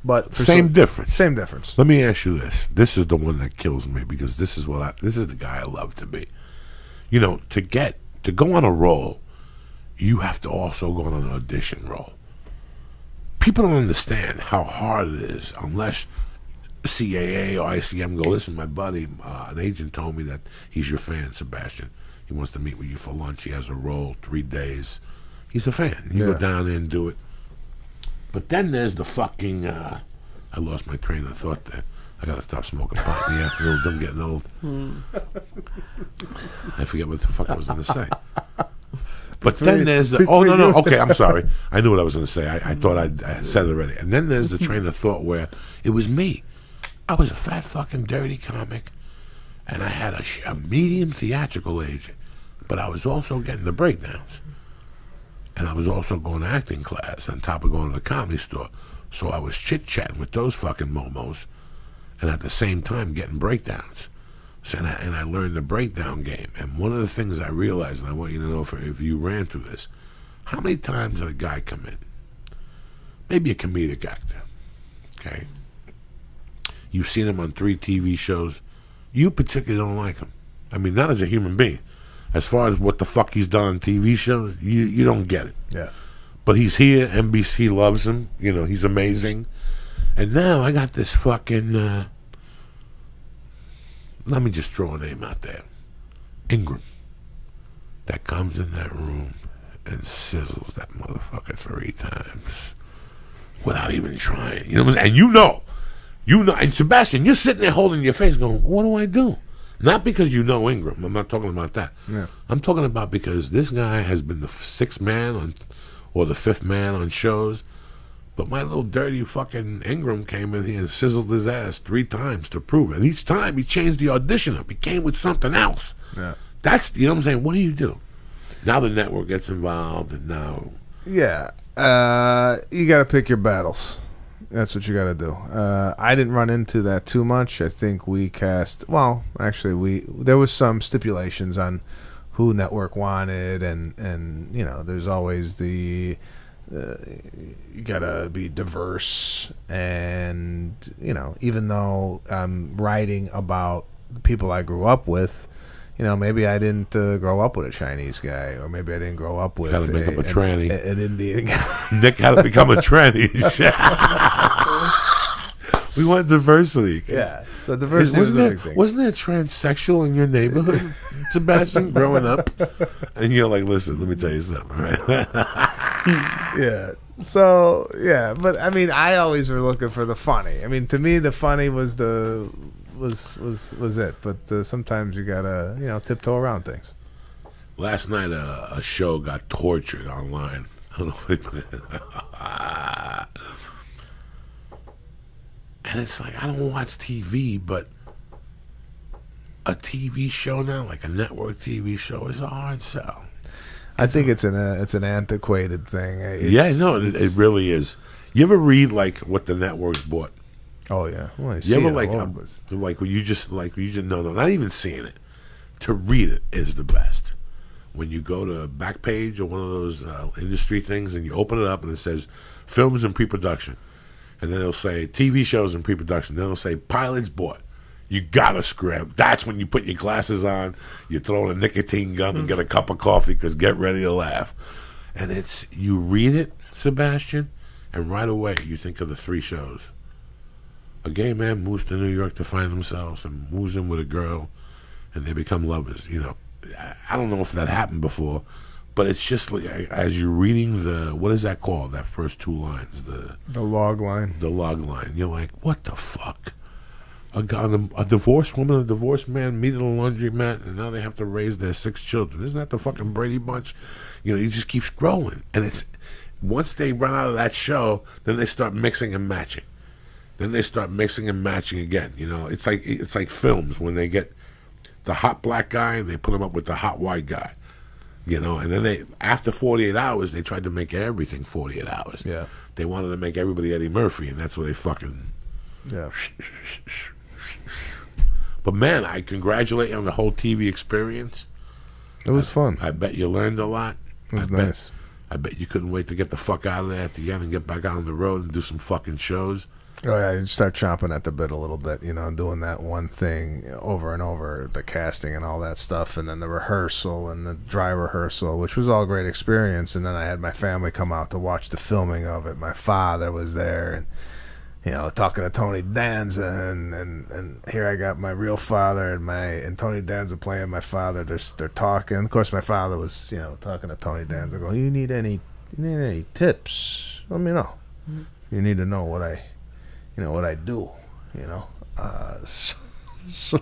But same difference. Same difference. Let me ask you this. This is the one that kills me because this is the guy I love to be. You know, to go on a roll, you have to also go on an audition roll. People don't understand how hard it is unless CAA or ICM go, listen, my buddy, an agent told me that he's your fan, Sebastian. He wants to meet with you for lunch. He has a role, 3 days. He's a fan. You go down there and do it. But then there's the fucking, I lost my train of thought there. I got to stop smoking pot in the afternoons. I'm getting old. I forget what the fuck I was going to say. But then there's the, okay, I'm sorry. I knew what I was going to say. I thought I said it already. And then there's the train of thought where it was me. I was a fat fucking dirty comic, and I had a medium theatrical agent, but I was also getting the breakdowns. And I was also going to acting class on top of going to the comedy store. So I was chit-chatting with those fucking momos, and at the same time getting breakdowns. So, and I learned the breakdown game. And one of the things I realized, and I want you to know if you ran through this, how many times did a guy come in? Maybe a comedic actor, okay? You've seen him on 3 TV shows. You particularly don't like him. I mean, not as a human being. As far as what the fuck he's done on TV shows, you don't get it. Yeah. But he's here. NBC loves him. You know, he's amazing. And now I got this fucking... let me just throw a name out there. Ingram. That comes in that room and sizzles that motherfucker 3 times without even trying. You know what I'm saying? And you know, and Sebastian, you're sitting there holding your face going, what do I do? Not because you know Ingram. I'm not talking about that. Yeah. I'm talking about because this guy has been the 6th man on, or the 5th man on shows. But my little dirty fucking Ingram came in here and sizzled his ass 3 times to prove it. And each time he changed the audition up. He came with something else. Yeah. That's, you know what I'm saying? What do you do? Now the network gets involved, and now... Yeah. You got to pick your battles. That's what you got to do. I didn't run into that too much. I think we cast... Well, actually, there was some stipulations on who network wanted, and you know, there's always the... you gotta be diverse, and you know, even though I'm writing about the people I grew up with, you know, maybe I didn't grow up with a Chinese guy, or maybe I didn't grow up with an Indian guy. Nick had to become a tranny. We want diversity. Yeah, so diversity was a big thing. Wasn't there a transsexual in your neighborhood, Sebastian, growing up? And you're like, listen, let me tell you something, right? Yeah. So yeah, but I mean, I always were looking for the funny. I mean, to me, the funny was was it. But sometimes you gotta, you know, tiptoe around things. Last night, a show got tortured online. I don't know if it, and it's like, I don't watch TV, but a TV show now, like a network TV show, is a hard sell. I think it's an antiquated thing. It really is. You ever read like what the networks bought? Oh yeah, well, you ever like when you just no, not even seeing it. To read it is the best. When you go to Backpage or one of those industry things, and you open it up and it says films in pre-production, and then it'll say TV shows in pre-production. Then it'll say pilots bought. You gotta scram. That's when you put your glasses on, you throw in a nicotine gum and get a cup of coffee, because get ready to laugh. And it's, you read it, Sebastian, and right away you think of the 3 shows. A gay man moves to New York to find themselves and moves in with a girl, and they become lovers. You know, I don't know if that happened before, but it's just like, as you're reading the, what is that called? That first 2 lines, the log line. The log line. You're like, what the fuck? A divorced woman, a divorced man meet at a laundromat, and now they have to raise their 6 children. Isn't that the fucking Brady Bunch? You know, you just keep scrolling, and it's, once they run out of that show, then they start mixing and matching. Then they start mixing and matching again. You know, it's like films when they get the hot black guy and they put him up with the hot white guy. You know, and then they, after 48 hours, they tried to make everything 48 hours. Yeah, they wanted to make everybody Eddie Murphy, and that's what they fucking. Yeah. But man, I congratulate you on the whole TV experience. It was fun. I bet you learned a lot. It was nice. I bet you couldn't wait to get the fuck out of there at the end and get back out on the road and do some fucking shows. Oh yeah, you start chomping at the bit a little bit, doing that one thing over and over, the casting and all that stuff, and then the rehearsal and the dry rehearsal, which was all a great experience. And then I had my family come out to watch the filming of it. My father was there, and talking to Tony Danza, and here I got my real father and Tony Danza playing my father. They're talking. Of course, my father was talking to Tony Danza, going, "You need any tips? Let me know. You need to know what I do." So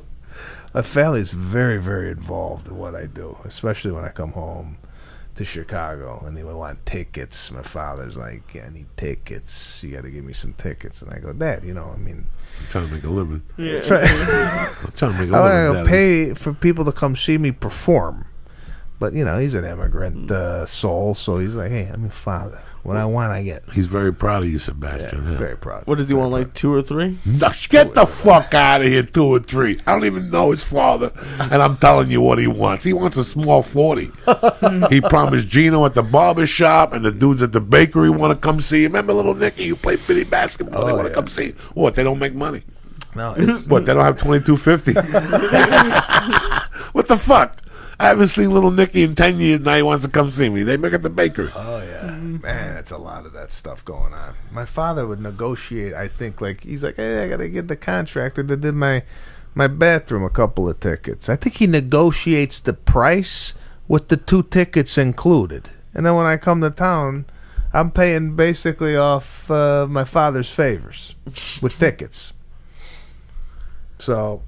my family's very, very involved in what I do, especially when I come home to Chicago and they would want tickets. My father's like, "Yeah, I need tickets. You got to give me some tickets." And I go, "Dad, I'm trying to make a living. Yeah. I'm trying to make a living. I pay for people to come see me perform." But, he's an immigrant soul, so he's like, "Hey, I'm your father. What I want, I get." He's very proud of you, Sebastian. Yeah, he's very proud. What does he want, like 2 or 3? No, get the fuck out of here, 2 or 3. I don't even know his father, and I'm telling you what he wants. He wants a small 40. He promised Gino at the barber shop, and the dudes at the bakery want to come see him. Remember little Nicky, you play bitty basketball? They want to come see him. What, they don't make money? No, What, they don't have $22.50? What the fuck? I haven't seen little Nicky in 10 years. Now he wants to come see me. They make at the bakery. Oh, yeah. Man, it's a lot of that stuff going on. My father would negotiate, I think, he's like, "Hey, I got to get the contractor that did my bathroom a couple of tickets." I think he negotiates the price with the 2 tickets included. And then when I come to town, I'm paying basically off my father's favors with tickets. So...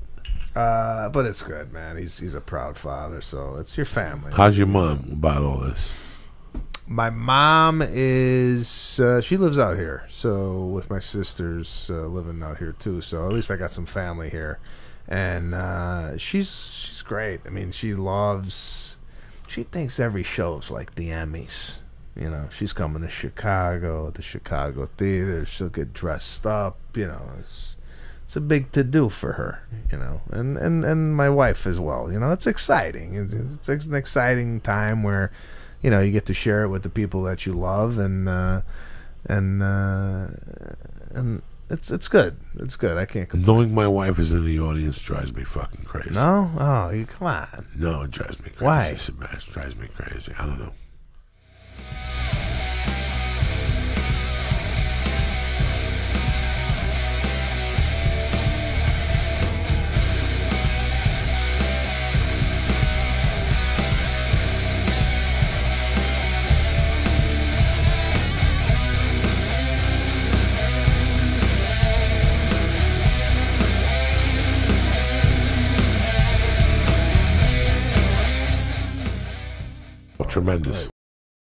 but it's good, man. He's a proud father, so it's your family. How's your mom about all this? My mom is she lives out here, so with my sisters living out here too. So at least I got some family here, and she's great. I mean, she thinks every show's like the Emmys. She's coming to Chicago at the Chicago Theater. She'll get dressed up. It's a big to-do for her, and my wife as well. It's exciting. It's an exciting time where, you get to share it with the people that you love, and it's good. It's good. I can't complain. Knowing my wife is in the audience drives me fucking crazy. No? Oh, you come on. No, it drives me crazy. Why? Sebastian, it drives me crazy. I don't know. Tremendous.